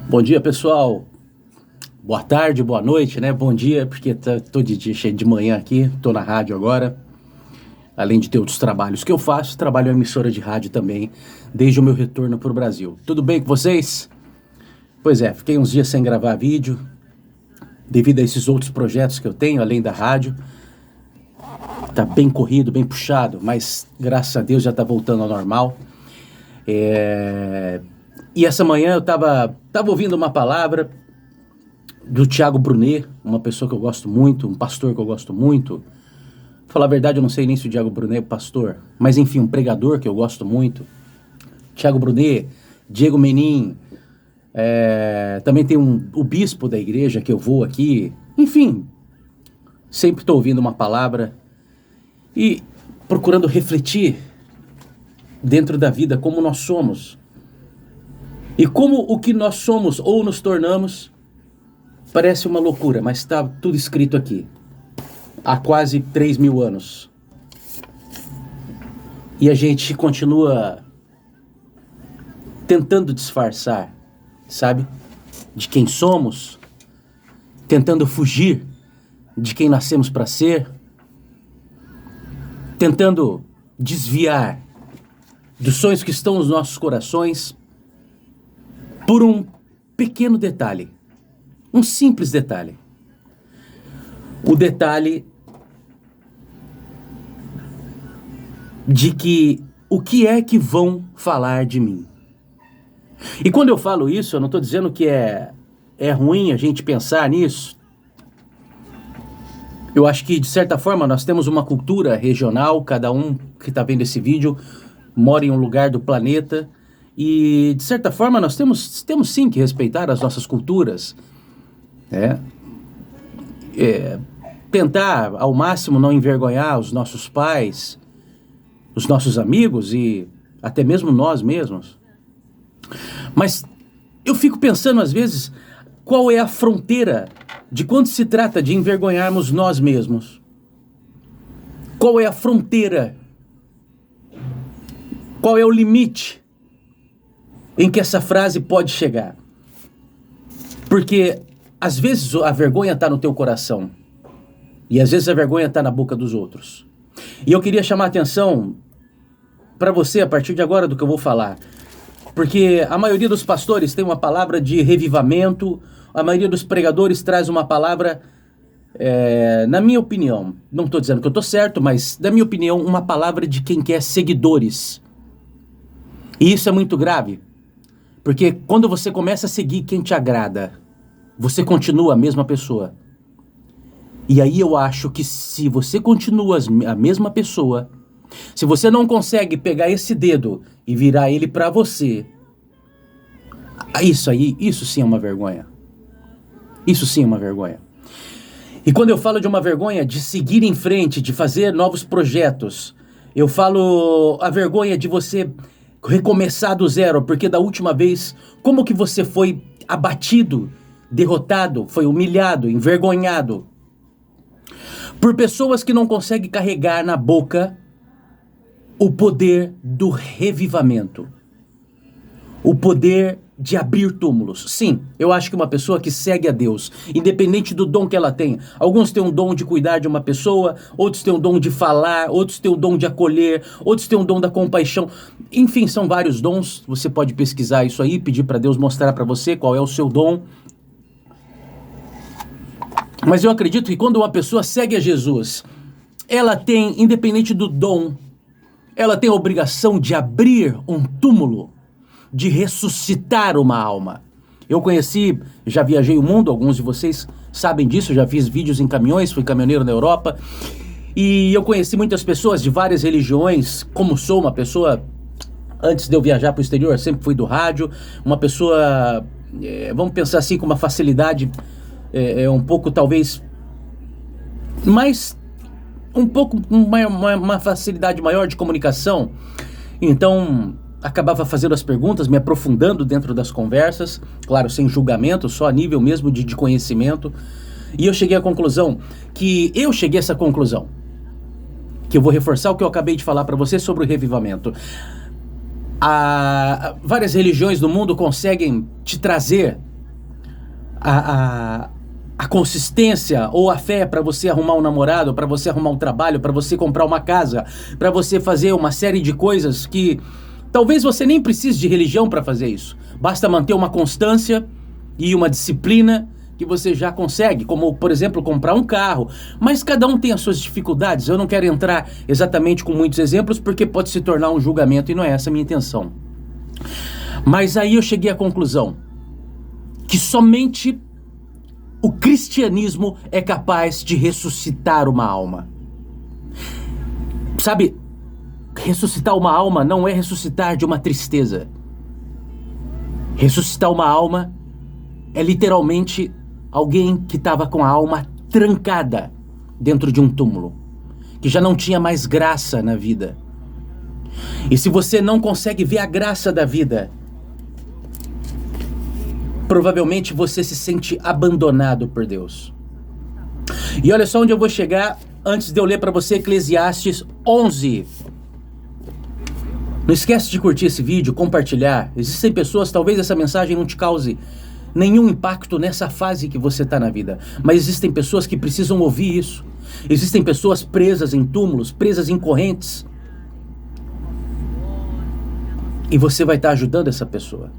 Bom dia, pessoal. Boa tarde, boa noite, né? Bom dia, porque tô de dia cheio de manhã aqui, tô na rádio agora. Além de ter outros trabalhos que eu faço, trabalho em emissora de rádio também, desde o meu retorno pro Brasil. Tudo bem com vocês? Pois é, fiquei uns dias sem gravar vídeo, devido a esses outros projetos que eu tenho, além da rádio. Tá bem corrido, bem puxado, mas graças a Deus já tá voltando ao normal. E essa manhã eu tava ouvindo uma palavra do Thiago Brunet, uma pessoa que eu gosto muito, um pastor que eu gosto muito. Pra falar a verdade, eu não sei nem se o Thiago Brunet é pastor, mas enfim, um pregador que eu gosto muito. Thiago Brunet, Diego Menin, também tem o bispo da igreja que eu vou aqui. Enfim, sempre estou ouvindo uma palavra e procurando refletir dentro da vida como nós somos. E como o que nós somos ou nos tornamos parece uma loucura, mas está tudo escrito aqui. Há quase 3.000 anos. E a gente continua tentando disfarçar, sabe? De quem somos, tentando fugir de quem nascemos para ser, tentando desviar dos sonhos que estão nos nossos corações por um pequeno detalhe, um simples detalhe. O detalhe de que o que é que vão falar de mim. E quando eu falo isso, eu não estou dizendo que é ruim a gente pensar nisso. Eu acho que, de certa forma, nós temos uma cultura regional, cada um que está vendo esse vídeo mora em um lugar do planeta, e, de certa forma, nós temos sim que respeitar as nossas culturas, tentar, ao máximo, não envergonhar os nossos pais, os nossos amigos e até mesmo nós mesmos. Mas eu fico pensando, às vezes, qual é a fronteira de quando se trata de envergonharmos nós mesmos? Qual é a fronteira? Qual é o limite em que essa frase pode chegar? Porque às vezes a vergonha está no teu coração e às vezes a vergonha está na boca dos outros. E eu queria chamar a atenção para você a partir de agora do que eu vou falar. Porque a maioria dos pastores tem uma palavra de revivamento, a maioria dos pregadores traz uma palavra, na minha opinião, não estou dizendo que eu estou certo, mas na minha opinião, uma palavra de quem quer seguidores. E isso é muito grave, porque quando você começa a seguir quem te agrada, você continua a mesma pessoa. E aí eu acho que se você continua a mesma pessoa, se você não consegue pegar esse dedo e virar ele para você, isso sim é uma vergonha. Isso sim é uma vergonha. E quando eu falo de uma vergonha de seguir em frente, de fazer novos projetos, eu falo a vergonha de você recomeçar do zero, porque da última vez, como que você foi abatido, derrotado, foi humilhado, envergonhado por pessoas que não conseguem carregar na boca o poder do revivamento, o poder de abrir túmulos. Sim, eu acho que uma pessoa que segue a Deus, independente do dom que ela tem, alguns têm um dom de cuidar de uma pessoa, outros têm um dom de falar, outros têm um dom de acolher, outros têm um dom da compaixão. Enfim, são vários dons. Você pode pesquisar isso aí, pedir para Deus mostrar para você qual é o seu dom. Mas eu acredito que quando uma pessoa segue a Jesus, ela tem, independente do dom, ela tem a obrigação de abrir um túmulo, de ressuscitar uma alma. Eu já viajei o mundo, alguns de vocês sabem disso, já fiz vídeos em caminhões, fui caminhoneiro na Europa, e eu conheci muitas pessoas de várias religiões, como sou uma pessoa, antes de eu viajar para o exterior, sempre fui do rádio, uma pessoa, vamos pensar assim, com uma facilidade, um pouco talvez, mais, um pouco, uma facilidade maior de comunicação. Então acabava fazendo as perguntas, me aprofundando dentro das conversas, claro, sem julgamento, só a nível mesmo de conhecimento. E eu cheguei à conclusão, que eu vou reforçar o que eu acabei de falar para você sobre o revivamento. Várias religiões do mundo conseguem te trazer a, a, a consistência ou a fé para você arrumar um namorado, para você arrumar um trabalho, para você comprar uma casa, para você fazer uma série de coisas que talvez você nem precise de religião para fazer isso. Basta manter uma constância e uma disciplina que você já consegue, como, por exemplo, comprar um carro. Mas cada um tem as suas dificuldades. Eu não quero entrar exatamente com muitos exemplos, porque pode se tornar um julgamento e não é essa a minha intenção. Mas aí eu cheguei à conclusão que somente o cristianismo é capaz de ressuscitar uma alma. Sabe, ressuscitar uma alma não é ressuscitar de uma tristeza. Ressuscitar uma alma é literalmente alguém que estava com a alma trancada dentro de um túmulo, que já não tinha mais graça na vida. E se você não consegue ver a graça da vida, provavelmente você se sente abandonado por Deus. E olha só onde eu vou chegar antes de eu ler para você Eclesiastes 11. Não esquece de curtir esse vídeo, compartilhar. Existem pessoas, talvez essa mensagem não te cause nenhum impacto nessa fase que você está na vida, mas existem pessoas que precisam ouvir isso. Existem pessoas presas em túmulos, presas em correntes, e você vai estar ajudando essa pessoa.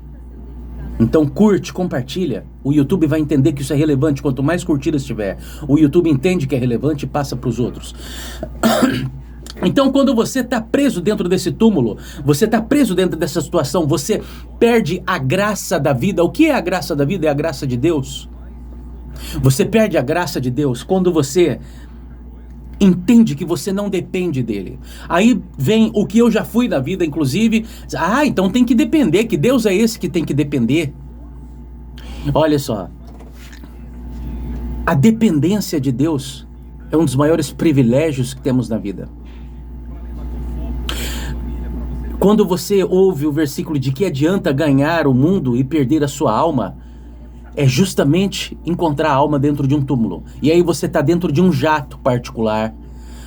Então curte, compartilha. O YouTube vai entender que isso é relevante. Quanto mais curtidas tiver, o YouTube entende que é relevante e passa para os outros. Então, quando você está preso dentro desse túmulo, você está preso dentro dessa situação, você perde a graça da vida. O que é a graça da vida? É a graça de Deus. Você perde a graça de Deus quando você entende que você não depende dele. Aí vem o que eu já fui na vida, inclusive. Então tem que depender, que Deus é esse que tem que depender. Olha só, a dependência de Deus é um dos maiores privilégios que temos na vida. Quando você ouve o versículo de que adianta ganhar o mundo e perder a sua alma, é justamente encontrar a alma dentro de um túmulo. E aí você está dentro de um jato particular,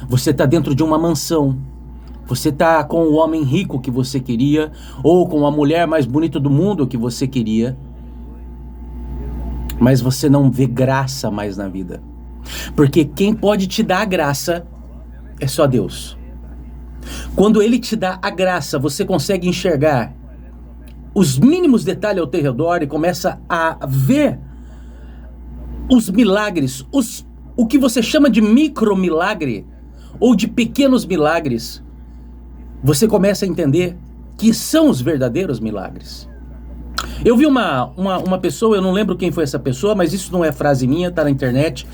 você está dentro de uma mansão, você está com o homem rico que você queria, ou com a mulher mais bonita do mundo que você queria, mas você não vê graça mais na vida. Porque quem pode te dar a graça é só Deus. Quando Ele te dá a graça, você consegue enxergar os mínimos detalhes ao teu redor e começa a ver os milagres, o que você chama de micro milagre ou de pequenos milagres. Você começa a entender que são os verdadeiros milagres. Eu vi uma pessoa, eu não lembro quem foi essa pessoa, mas isso não é frase minha, tá na internet.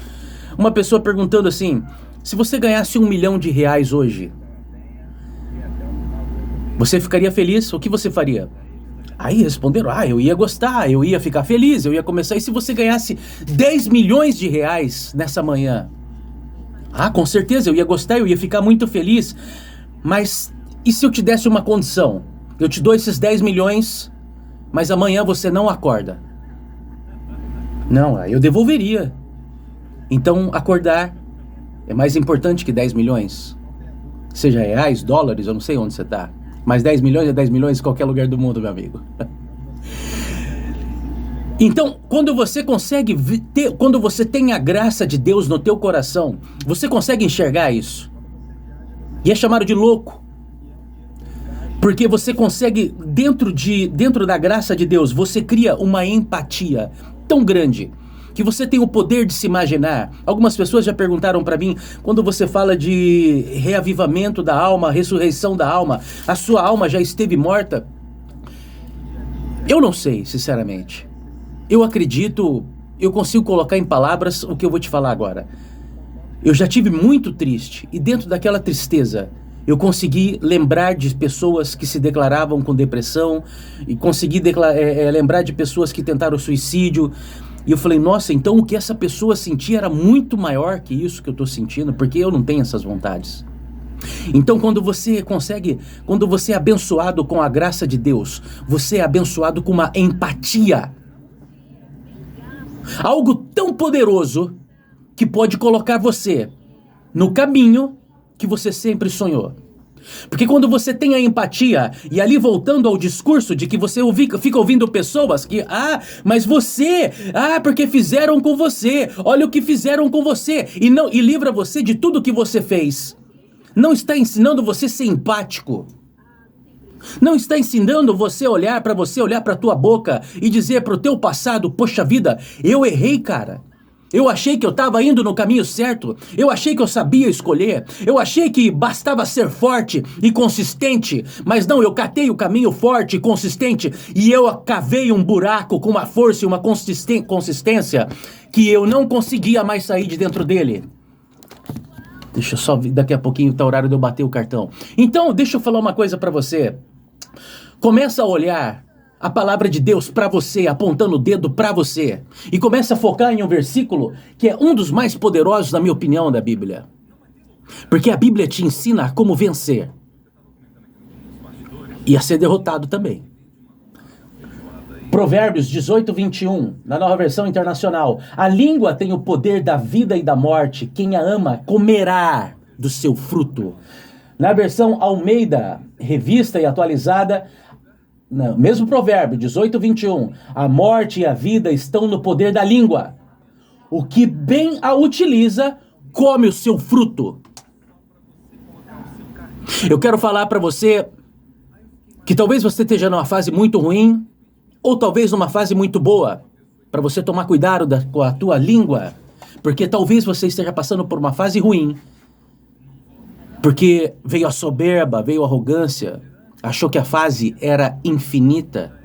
Uma pessoa perguntando assim: se você ganhasse R$1 milhão hoje, você ficaria feliz? O que você faria? Aí responderam: eu ia gostar, eu ia ficar feliz, eu ia começar. E se você ganhasse R$10 milhões nessa manhã? Com certeza, eu ia gostar, eu ia ficar muito feliz. Mas e se eu te desse uma condição? Eu te dou esses 10 milhões, mas amanhã você não acorda. Não, eu devolveria. Então acordar é mais importante que 10 milhões. Seja reais, dólares, eu não sei onde você está. Mas 10 milhões é 10 milhões em qualquer lugar do mundo, meu amigo. Então, quando você consegue quando você tem a graça de Deus no teu coração, você consegue enxergar isso. E é chamado de louco. Porque você consegue, dentro da graça de Deus, você cria uma empatia tão grande que você tem o poder de se imaginar. Algumas pessoas já perguntaram para mim, quando você fala de reavivamento da alma, ressurreição da alma, a sua alma já esteve morta? Eu não sei, sinceramente. Eu acredito, eu consigo colocar em palavras o que eu vou te falar agora. Eu já tive muito triste, e dentro daquela tristeza, eu consegui lembrar de pessoas que se declaravam com depressão, e consegui lembrar de pessoas que tentaram suicídio. E eu falei, nossa, então o que essa pessoa sentia era muito maior que isso que eu estou sentindo, porque eu não tenho essas vontades. Então quando você é abençoado com a graça de Deus, você é abençoado com uma empatia. Algo tão poderoso que pode colocar você no caminho que você sempre sonhou. Porque quando você tem a empatia, e ali voltando ao discurso de que você fica ouvindo pessoas que, mas você, porque fizeram com você, olha o que fizeram com você, e livra você de tudo que você fez. Não está ensinando você a ser empático. Não está ensinando você a olhar para tua boca e dizer para o teu passado, poxa vida, eu errei, cara. Eu achei que eu estava indo no caminho certo, eu achei que eu sabia escolher, eu achei que bastava ser forte e consistente, mas não, eu catei o caminho forte e consistente e eu cavei um buraco com uma força e uma consistência que eu não conseguia mais sair de dentro dele. Deixa eu só ver, daqui a pouquinho tá o horário de eu bater o cartão. Então, deixa eu falar uma coisa para você. Começa a olhar a palavra de Deus para você, apontando o dedo para você. E começa a focar em um versículo que é um dos mais poderosos, na minha opinião, da Bíblia. Porque a Bíblia te ensina a como vencer. E a ser derrotado também. Provérbios 18, 21, na Nova Versão Internacional. A língua tem o poder da vida e da morte. Quem a ama comerá do seu fruto. Na versão Almeida, revista e atualizada, mesmo provérbio, 18, 21. A morte e a vida estão no poder da língua. O que bem a utiliza, come o seu fruto. Eu quero falar para você que talvez você esteja numa fase muito ruim, ou talvez numa fase muito boa, para você tomar cuidado com a tua língua, porque talvez você esteja passando por uma fase ruim, porque veio a soberba, veio a arrogância, achou que a fase era infinita.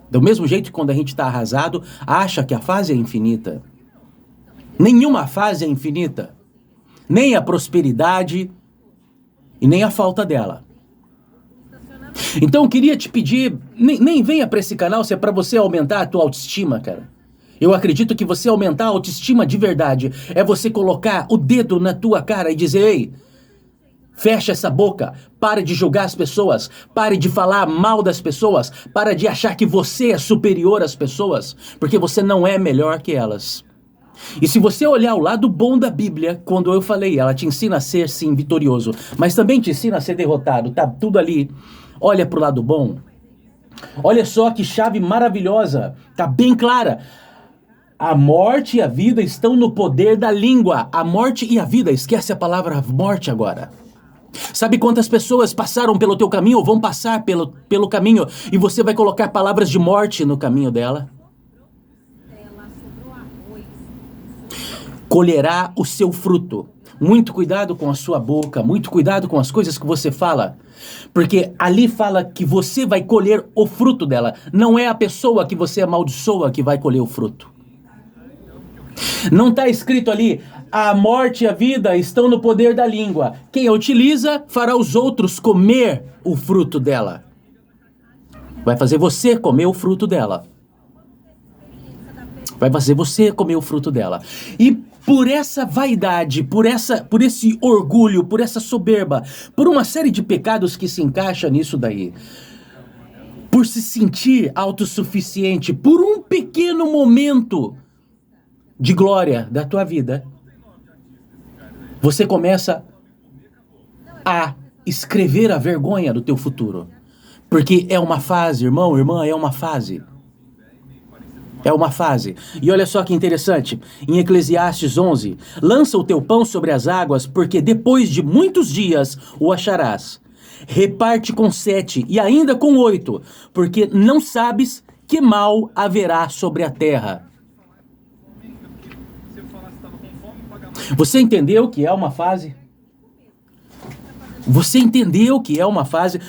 Do mesmo jeito que quando a gente está arrasado, acha que a fase é infinita. Nenhuma fase é infinita. Nem a prosperidade e nem a falta dela. Então eu queria te pedir, nem venha para esse canal se é para você aumentar a tua autoestima, cara. Eu acredito que você aumentar a autoestima de verdade é você colocar o dedo na tua cara e dizer, ei, fecha essa boca, pare de julgar as pessoas, pare de falar mal das pessoas, pare de achar que você é superior às pessoas, porque você não é melhor que elas. E se você olhar o lado bom da Bíblia, quando eu falei, ela te ensina a ser sim vitorioso, mas também te ensina a ser derrotado, tá tudo ali. Olha pro lado bom. Olha só que chave maravilhosa, tá bem clara. A morte e a vida estão no poder da língua. A morte e a vida, esquece a palavra morte agora. Sabe quantas pessoas passaram pelo teu caminho ou vão passar pelo caminho e você vai colocar palavras de morte no caminho dela? Colherá o seu fruto. Muito cuidado com a sua boca, muito cuidado com as coisas que você fala, porque ali fala que você vai colher o fruto dela, não é a pessoa que você amaldiçoa que vai colher o fruto. Não está escrito ali, a morte e a vida estão no poder da língua, quem a utiliza fará os outros comer o fruto dela. Vai fazer você comer o fruto dela. Vai fazer você comer o fruto dela. E por essa vaidade, por esse orgulho, por essa soberba, por uma série de pecados que se encaixa nisso daí, por se sentir autossuficiente, por um pequeno momento de glória da tua vida, você começa a escrever a vergonha do teu futuro. Porque é uma fase, irmão, irmã, é uma fase. É uma fase. E olha só que interessante, em Eclesiastes 11, lança o teu pão sobre as águas, porque depois de muitos dias o acharás. Reparte com 7 e ainda com 8, porque não sabes que mal haverá sobre a terra. Você entendeu que é uma fase? Você entendeu que é uma fase?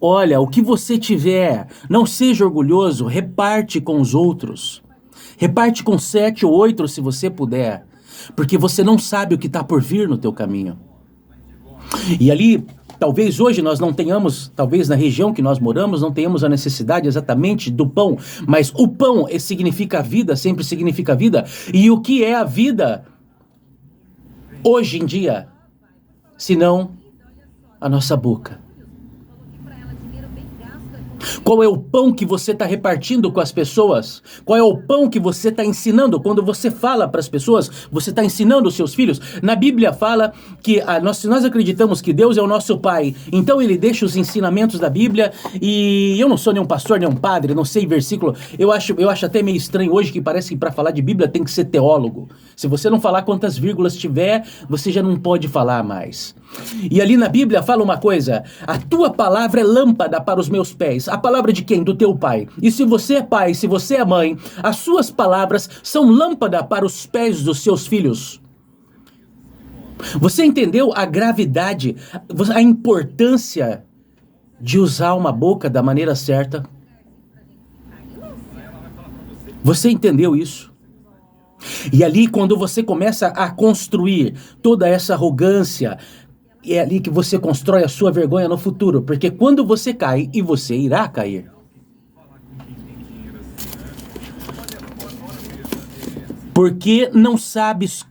Olha, o que você tiver, não seja orgulhoso, reparte com os outros. Reparte com 7 ou 8 se você puder, porque você não sabe o que está por vir no teu caminho. E ali, talvez hoje nós não tenhamos, talvez na região que nós moramos, não tenhamos a necessidade exatamente do pão, mas o pão significa vida, sempre significa vida. E o que é a vida hoje em dia, senão a nossa boca? Qual é o pão que você está repartindo com as pessoas? Qual é o pão que você está ensinando? Quando você fala para as pessoas, você está ensinando os seus filhos? Na Bíblia fala que se nós acreditamos que Deus é o nosso Pai, então Ele deixa os ensinamentos da Bíblia, e eu não sou nenhum pastor, nenhum padre, não sei versículo, eu acho até meio estranho hoje que parece que para falar de Bíblia tem que ser teólogo. Se você não falar quantas vírgulas tiver, você já não pode falar mais. E ali na Bíblia fala uma coisa: a tua palavra é lâmpada para os meus pés. A palavra de quem? Do teu pai. E se você é pai, se você é mãe, as suas palavras são lâmpada para os pés dos seus filhos. Você entendeu a gravidade, a importância de usar uma boca da maneira certa? Você entendeu isso? E ali, quando você começa a construir toda essa arrogância, é ali que você constrói a sua vergonha no futuro, porque quando você cai, e você irá cair. Porque não sabes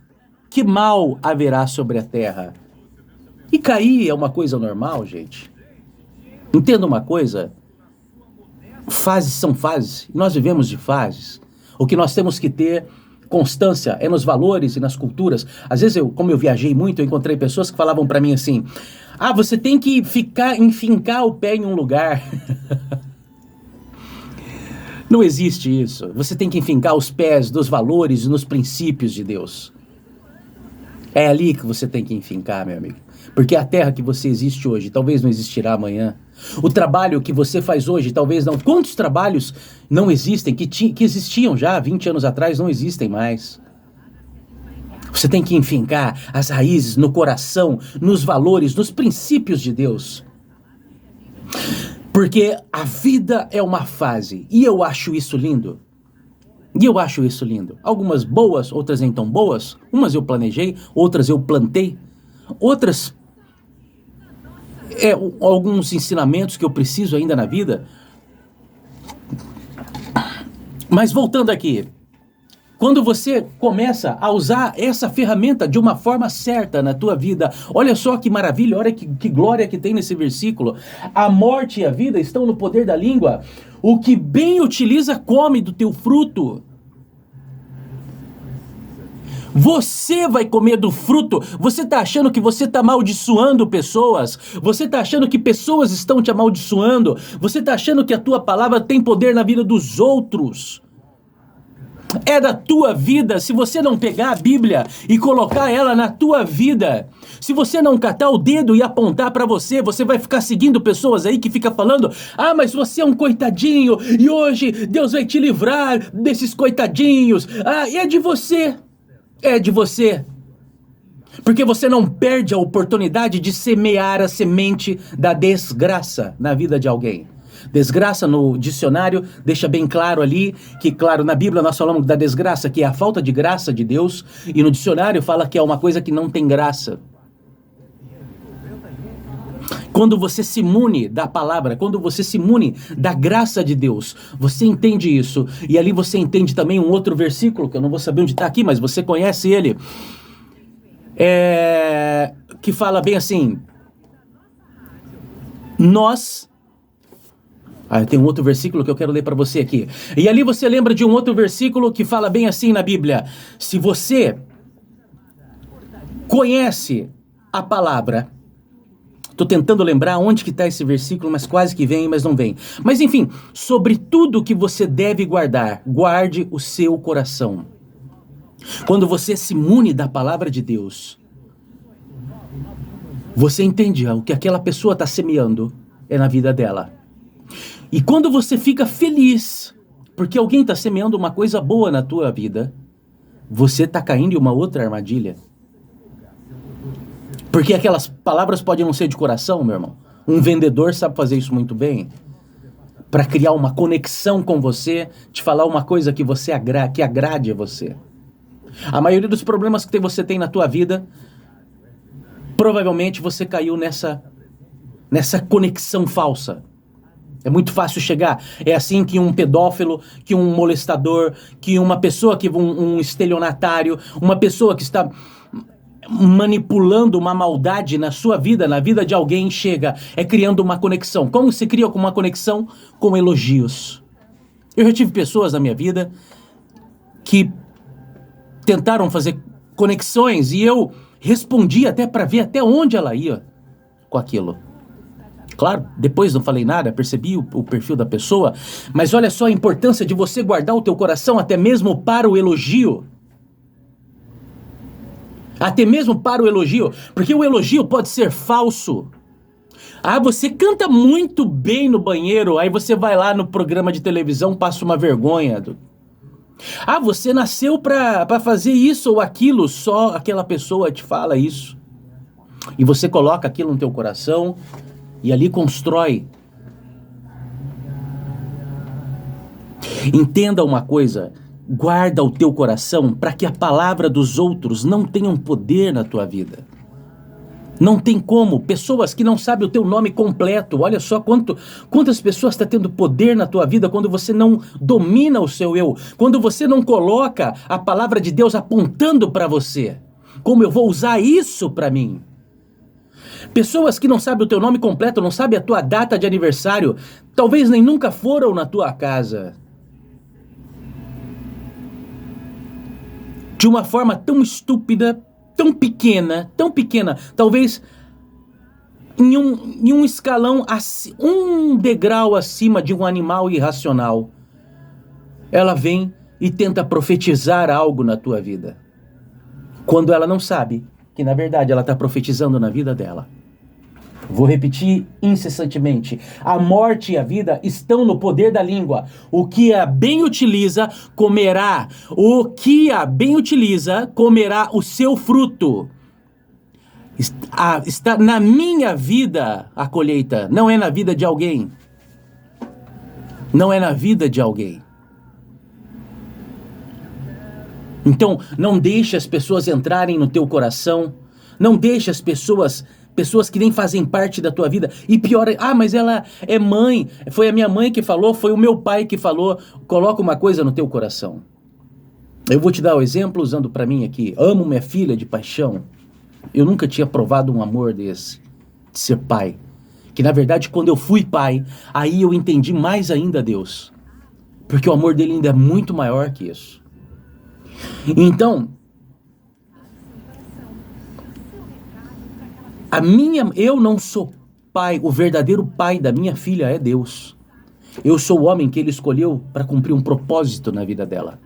que mal haverá sobre a terra. E cair é uma coisa normal, gente. Entenda uma coisa, fases são fases, nós vivemos de fases. O que nós temos que ter constância é nos valores e nas culturas. Às vezes, como eu viajei muito, eu encontrei pessoas que falavam para mim assim: você tem que enfincar o pé em um lugar. Não existe isso. Você tem que enfincar os pés nos valores e nos princípios de Deus. É ali que você tem que enfincar, meu amigo. Porque a terra que você existe hoje talvez não existirá amanhã. O trabalho que você faz hoje talvez não. Quantos trabalhos não existem, que existiam já 20 anos atrás, não existem mais? Você tem que enfincar as raízes no coração, nos valores, nos princípios de Deus. Porque a vida é uma fase, e eu acho isso lindo. Algumas boas, outras nem tão boas. Umas eu planejei, outras eu plantei. Outras, alguns ensinamentos que eu preciso ainda na vida. Mas voltando aqui, quando você começa a usar essa ferramenta de uma forma certa na tua vida, olha só que maravilha, olha que glória que tem nesse versículo. A morte e a vida estão no poder da língua. O que bem utiliza come do teu fruto. Você vai comer do fruto. Você está achando que você está amaldiçoando pessoas? Você está achando que pessoas estão te amaldiçoando? Você está achando que a tua palavra tem poder na vida dos outros? É da tua vida. Se você não pegar a Bíblia e colocar ela na tua vida, se você não catar o dedo e apontar para você, você vai ficar seguindo pessoas aí que fica falando: mas você é um coitadinho e hoje Deus vai te livrar desses coitadinhos. E é de você. É de você. Porque você não perde a oportunidade de semear a semente da desgraça na vida de alguém. Desgraça no dicionário deixa bem claro ali, que claro, na Bíblia nós falamos da desgraça, que é a falta de graça de Deus, e no dicionário fala que é uma coisa que não tem graça. Quando você se imune da palavra, quando você se imune da graça de Deus, você entende isso. E ali você entende também um outro versículo, que eu não vou saber onde está aqui, mas você conhece ele. Que fala bem assim: nós... tem um outro versículo que eu quero ler para você aqui. E ali você lembra de um outro versículo que fala bem assim na Bíblia: se você conhece a palavra... Estou tentando lembrar onde que está esse versículo, mas quase que vem, mas não vem. Mas enfim, sobre tudo que você deve guardar, guarde o seu coração. Quando você se imune da palavra de Deus, você entende o que aquela pessoa está semeando é na vida dela. E quando você fica feliz, porque alguém está semeando uma coisa boa na tua vida, você está caindo em uma outra armadilha. Porque aquelas palavras podem não ser de coração, meu irmão. Um vendedor sabe fazer isso muito bem. Para criar uma conexão com você, te falar uma coisa que que agrade a você. A maioria dos problemas que você tem na tua vida, provavelmente você caiu nessa conexão falsa. É muito fácil chegar. É assim que um pedófilo, que um molestador, que uma pessoa, que um estelionatário, uma pessoa que está... manipulando uma maldade na sua vida, na vida de alguém, chega, criando uma conexão. Como se cria uma conexão? Com elogios. Eu já tive pessoas na minha vida que tentaram fazer conexões e eu respondi até para ver até onde ela ia com aquilo. Claro, depois não falei nada, percebi o perfil da pessoa, mas olha só a importância de você guardar o teu coração até mesmo para o elogio. Até mesmo para o elogio, porque o elogio pode ser falso. Ah, você canta muito bem no banheiro, aí você vai lá no programa de televisão, passa uma vergonha. Ah, você nasceu para fazer isso ou aquilo, só aquela pessoa te fala isso. E você coloca aquilo no teu coração e ali constrói. Entenda uma coisa, guarda o teu coração para que a palavra dos outros não tenha poder na tua vida. Não tem como, pessoas que não sabem o teu nome completo, olha só quantas pessoas estão tendo poder na tua vida quando você não domina o seu eu, quando você não coloca a palavra de Deus apontando para você, como eu vou usar isso para mim. Pessoas que não sabem o teu nome completo, não sabem a tua data de aniversário, talvez nem nunca foram na tua casa. De uma forma tão estúpida, tão pequena, talvez em um escalão, um degrau acima de um animal irracional. Ela vem e tenta profetizar algo na tua vida, quando ela não sabe que na verdade ela está profetizando na vida dela. Vou repetir incessantemente. A morte e a vida estão no poder da língua. O que a bem utiliza, comerá. O que a bem utiliza, comerá o seu fruto. Está na minha vida a colheita. Não é na vida de alguém. Não é na vida de alguém. Então, não deixe as pessoas entrarem no teu coração. Não deixe as pessoas que nem fazem parte da tua vida. E pior, mas ela é mãe, foi a minha mãe que falou, foi o meu pai que falou. Coloca uma coisa no teu coração. Eu vou te dar o exemplo usando para mim aqui. Amo minha filha de paixão. Eu nunca tinha provado um amor desse, de ser pai. Que na verdade quando eu fui pai, aí eu entendi mais ainda Deus. Porque o amor dele ainda é muito maior que isso. Então, eu não sou pai, o verdadeiro pai da minha filha é Deus. Eu sou o homem que ele escolheu para cumprir um propósito na vida dela.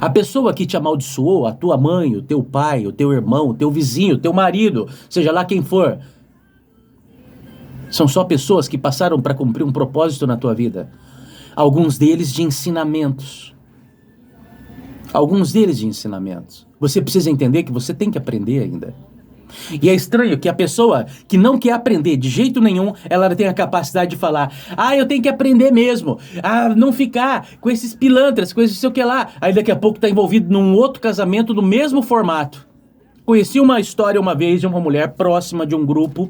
A pessoa que te amaldiçoou, a tua mãe, o teu pai, o teu irmão, o teu vizinho, o teu marido, seja lá quem for, são só pessoas que passaram para cumprir um propósito na tua vida. Alguns deles de ensinamentos. Você precisa entender que você tem que aprender ainda. E é estranho que a pessoa que não quer aprender de jeito nenhum, ela tem a capacidade de falar, eu tenho que aprender mesmo, não ficar com esses pilantras, com esse sei o que lá. Aí daqui a pouco está envolvido num outro casamento do mesmo formato. Conheci uma história uma vez de uma mulher próxima de um grupo,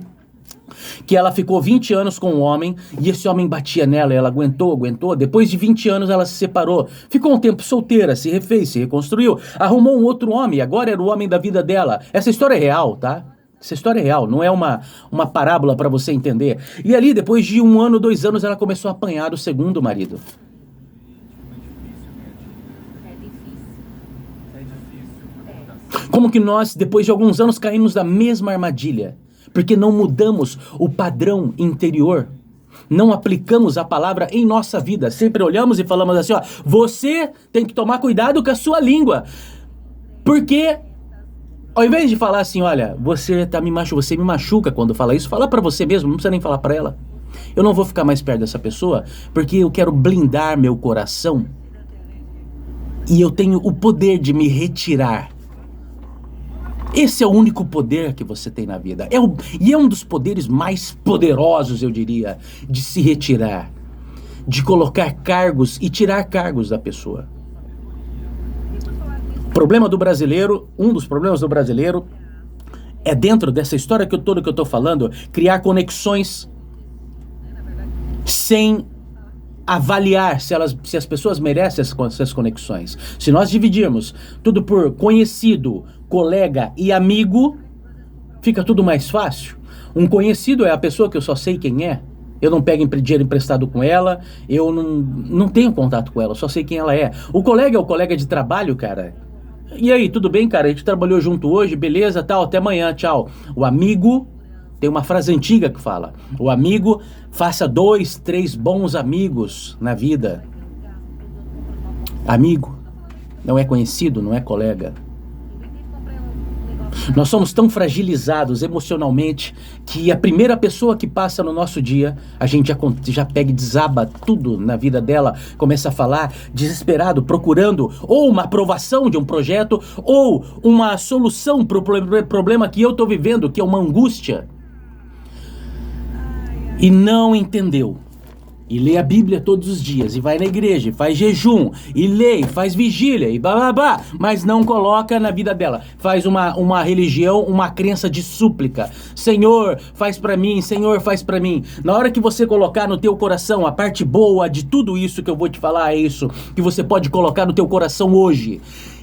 que ela ficou 20 anos com um homem, e esse homem batia nela, ela aguentou, depois de 20 anos ela se separou, ficou um tempo solteira, se refez, se reconstruiu, arrumou um outro homem, agora era o homem da vida dela. Essa história é real, tá? Essa história é real, não é uma parábola para você entender. E ali, depois de 1 ano, 2 anos, ela começou a apanhar do segundo marido. Como que nós, depois de alguns anos, caímos na mesma armadilha? Porque não mudamos o padrão interior. Não aplicamos a palavra em nossa vida. Sempre olhamos e falamos assim, você tem que tomar cuidado com a sua língua. Porque, ao invés de falar assim, olha, você me machuca quando fala isso, fala pra você mesmo, não precisa nem falar pra ela. Eu não vou ficar mais perto dessa pessoa, porque eu quero blindar meu coração. E eu tenho o poder de me retirar. Esse é o único poder que você tem na vida. E é um dos poderes mais poderosos, eu diria, de se retirar. De colocar cargos e tirar cargos da pessoa. Problema do brasileiro, um dos problemas do brasileiro, é dentro dessa história toda que eu estou falando, criar conexões sem avaliar se as pessoas merecem essas conexões. Se nós dividirmos tudo por conhecido, colega e amigo, fica tudo mais fácil. Um conhecido é a pessoa que eu só sei quem é. Eu não pego dinheiro emprestado com ela, eu não tenho contato com ela, eu só sei quem ela é. O colega é o colega de trabalho, cara. E aí, tudo bem, cara? A gente trabalhou junto hoje, beleza, tal, até amanhã, tchau. O amigo, tem uma frase antiga que fala, o amigo, faça 2, 3 bons amigos na vida. Amigo, não é conhecido, não é colega. Nós somos tão fragilizados emocionalmente que a primeira pessoa que passa no nosso dia, a gente já pega e desaba tudo na vida dela, começa a falar desesperado, procurando ou uma aprovação de um projeto ou uma solução para o problema que eu estou vivendo, que é uma angústia. E não entendeu. E lê a Bíblia todos os dias, e vai na igreja, e faz jejum, e lê, e faz vigília, e blá blá blá, mas não coloca na vida dela. Faz uma religião, uma crença de súplica. Senhor, faz pra mim, Senhor, faz pra mim. Na hora que você colocar no teu coração, a parte boa de tudo isso que eu vou te falar é isso, que você pode colocar no teu coração hoje.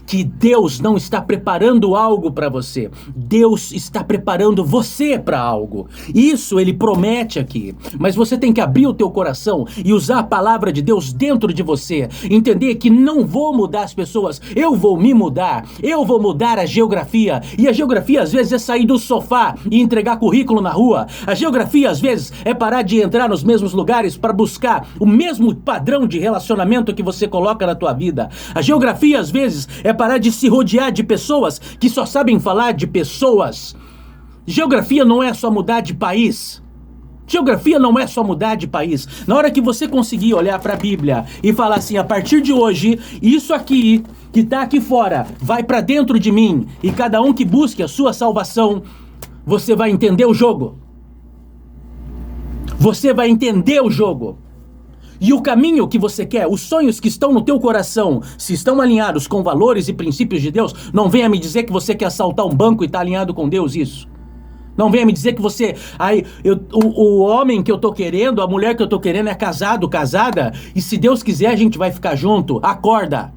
Que Deus não está preparando algo para você. Deus está preparando você para algo. Isso Ele promete aqui. Mas você tem que abrir o teu coração e usar a palavra de Deus dentro de você. Entender que não vou mudar as pessoas, eu vou me mudar. Eu vou mudar a geografia. E a geografia às vezes é sair do sofá e entregar currículo na rua. A geografia às vezes é parar de entrar nos mesmos lugares para buscar o mesmo padrão de relacionamento que você coloca na tua vida. A geografia às vezes é parar de se rodear de pessoas que só sabem falar de pessoas. Geografia não é só mudar de país. Geografia não é só mudar de país. Na hora que você conseguir olhar para a Bíblia e falar assim, a partir de hoje, isso aqui que está aqui fora vai para dentro de mim, e cada um que busque a sua salvação, você vai entender o jogo. Você vai entender o jogo. E o caminho que você quer, os sonhos que estão no teu coração, se estão alinhados com valores e princípios de Deus, não venha me dizer que você quer assaltar um banco e está alinhado com Deus isso. Não venha me dizer que você... o homem que eu tô querendo, a mulher que eu tô querendo é casado, casada, e se Deus quiser a gente vai ficar junto. Acorda!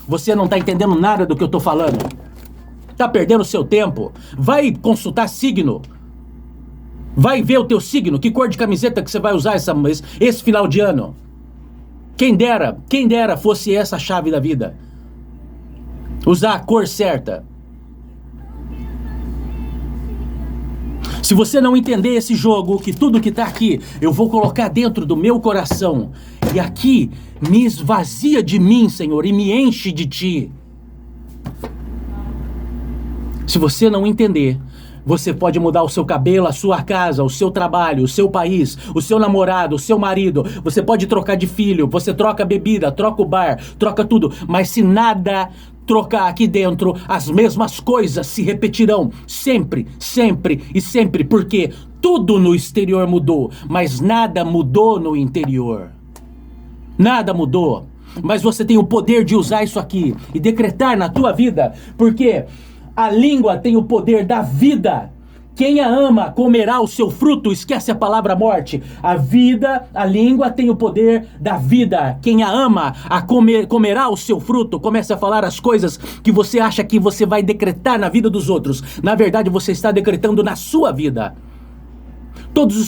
Você não tá entendendo nada do que eu tô falando. Tá perdendo seu tempo. Vai consultar signo. Vai ver o teu signo, que cor de camiseta que você vai usar esse final de ano. Quem dera fosse essa a chave da vida. Usar a cor certa. Se você não entender esse jogo, que tudo que tá aqui, eu vou colocar dentro do meu coração, e aqui me esvazia de mim, Senhor, e me enche de Ti. Se você não entender, você pode mudar o seu cabelo, a sua casa, o seu trabalho, o seu país, o seu namorado, o seu marido. Você pode trocar de filho, você troca bebida, troca o bar, troca tudo. Mas se nada trocar aqui dentro, as mesmas coisas se repetirão sempre, sempre e sempre. Porque tudo no exterior mudou, mas nada mudou no interior. Nada mudou. Mas você tem o poder de usar isso aqui e decretar na tua vida, porque a língua tem o poder da vida. Quem a ama comerá o seu fruto. Esquece a palavra morte. A língua tem o poder da vida. Quem a ama comerá o seu fruto. Comece a falar as coisas que você acha que você vai decretar na vida dos outros. Na verdade, você está decretando na sua vida. Todos os